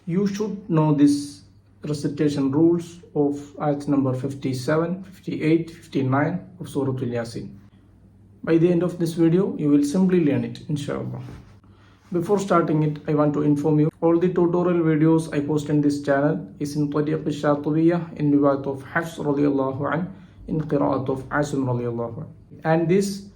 You should know this recitation rules of ayat number 57, 58, 59 of Surah Al-Yasin. By the end of this video, you will simply learn it, inshallah. Before starting it, I want to inform you, all the tutorial videos I post in this channel is in Tariq al-Shatibiyyah, in riwayat of Hafs radiallahu anh, in qira'at of Asim radiallahu anh. And this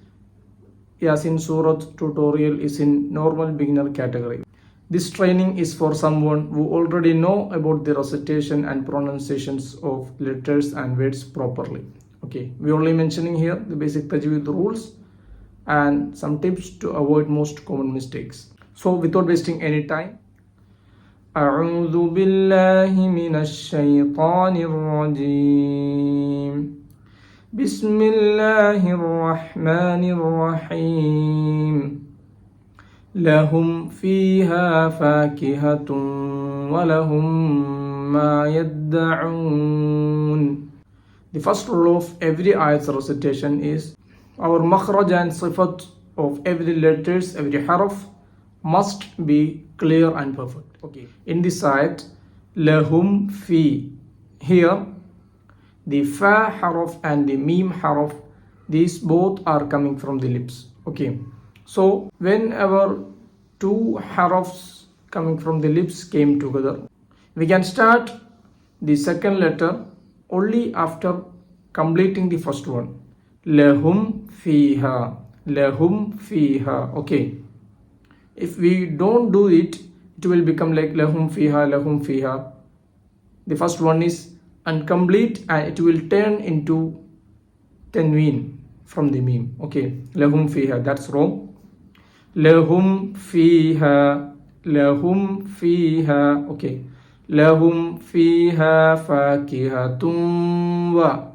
Yasin Surah tutorial is in normal beginner category. This training is for someone who already know about the recitation and pronunciations of letters and words properly. Okay, we only mentioning here the basic tajweed rules and some tips to avoid most common mistakes. So without wasting any time, أعوذ بالله من الشيطان الرجيم بسم الله الرحمن الرحيم لهم فيها فاكهة ولهم ما يدعون. The first rule of every ayat's recitation is our makhraj and sifat of every letters, every harf must be clear and perfect. Okay. In this ayat, lahum fi, here the fa harf and the mim harf, these both are coming from the lips. Okay. So whenever two harfs coming from the lips came together, we can start the second letter only after completing the first one. Lahum fiha, lahum fiha. Okay. If we don't do it, it will become like lahum fiha, lahum fiha. The first one is incomplete and it will turn into tanween from the meme. Okay, lahum fiha, that's wrong. Lahum fiha, lahum fiha. Okay, lahum fiha fakihatun wa.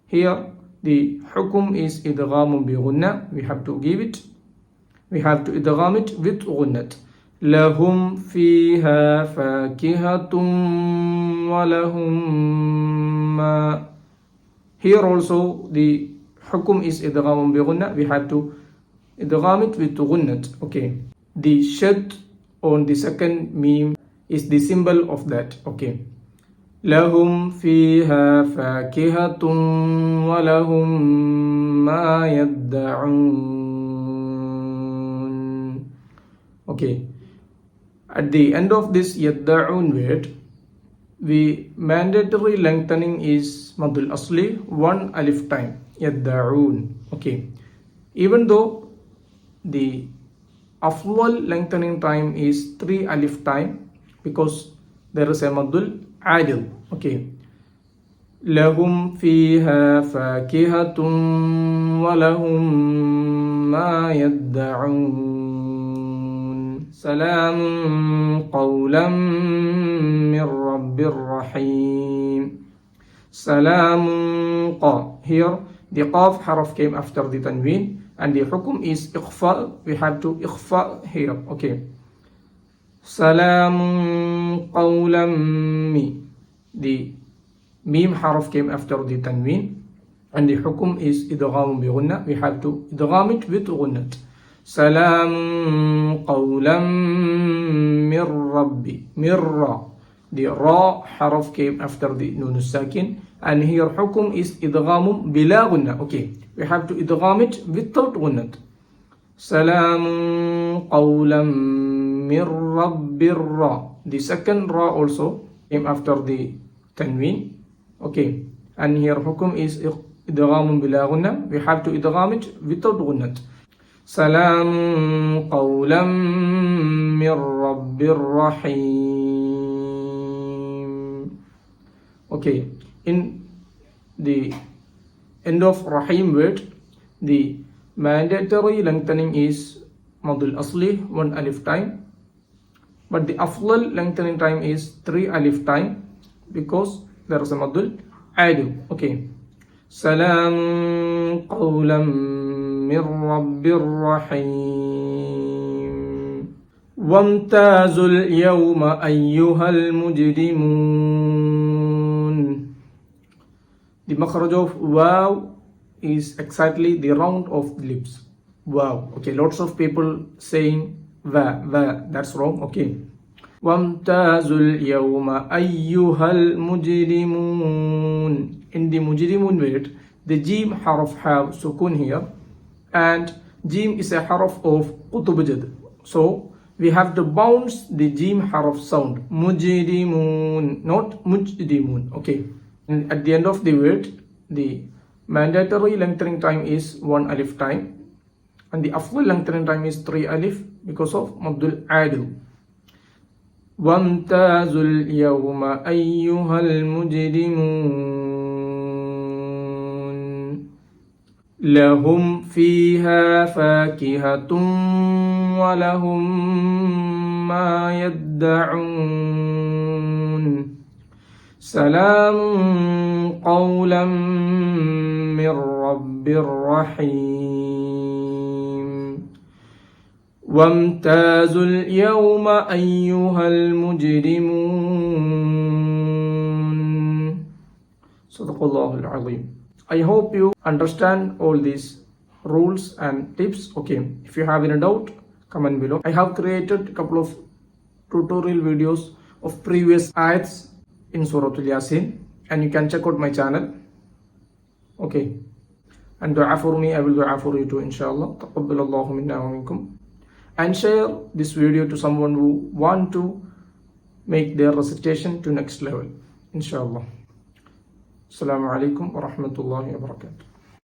Here the hukum is idghamun bi ghunna. We have to give it. We have to idgham it with ghunnat. Lahum fiha fakihatun wa lahum ma. Here also the hukum is idghamun bi ghunna. We have to idgham it with ghunnat. Okay. The shad on the second meme is the symbol of that. Okay. Lahum fiha fakihatun wa lahum ma yadda'un. Okay. At the end of this yadda'un word, the mandatory lengthening is madul asli, one alif time. Yadda'un. Okay. Even though the afwal lengthening time is 3 alif time, because there is a madul adil. Okay. Lahum fiha fakihatun wa lahum ma yadda'un. Salamun qawlan min rabbir rahim. Salamun qa. Here the qaf harf came after the tanween and the hukum is ikhfa. We have to ikhfa here. Okay. Salamun qawlan mi. The mim harf came after the tanween and the hukum is idgham bi ghunna. We have to idgham it with ghunnat. Salamun qawlan min rabbi. Mirra. The ra harf came after the nun sakin and here hukum is idgham bila ghunna. Okay. We have to idgham it without ghunnat. Salamun qawlan min rabbir ra. The second ra also came after the tanween. Okay. And here hukum is idgham bila ghunna. We have to idgham it without ghunnat. Salamun qawlan min rabbir rahim. Okay. In the end of rahim word, the mandatory lengthening is madul asli, 1 alif time, but the afdal lengthening time is 3 alif time because there is a madul adil. Okay. Salamun qawlan min rabbir rahim. Wamtazul yawma ayyuhal mujrimun. The makhraj of waw is exactly the round of the lips. Wow. Okay, lots of people saying va, that's wrong. Okay. وَامْتَازُوا الْيَوْمَ أَيُّهَا الْمُجْرِمُونَ. In the mujrimun word, the jim harf have sukun here, and jim is a harf of qutubjad. So we have to bounce the jim harf sound. Mujrimun, not mujrimun. Okay. And at the end of the word, the mandatory lengthening time is 1 alif time, and the afdal lengthening time is 3 alif because of Madul Adil. وَامْتَازُوا الْيَوْمَ أَيُّهَا الْمُجْرِمُونَ لَهُمْ فِيهَا فَاكِهَةٌ وَلَهُمْ مَا يَدَّعُونَ سَلَامٌ قَوْلًا مِّن رَّبٍّ رَّحِيمٍ وَامْتَازُوا الْيَوْمَ أَيُّهَا الْمُجْرِمُونَ. Sadaqallahu al-Azim. I hope you understand all these rules and tips. Okay, if you have any doubt, comment below. I have created a couple of tutorial videos of previous ayats in Surah Al-Yasin, and you can check out my channel. Okay, and dua for me, I will dua for you too, inshallah. Taqabbalallahu minna wa minkum. And share this video to someone who want to make their recitation to next level, inshallah. Assalamu alaikum wa rahmatullahi wa barakatuh.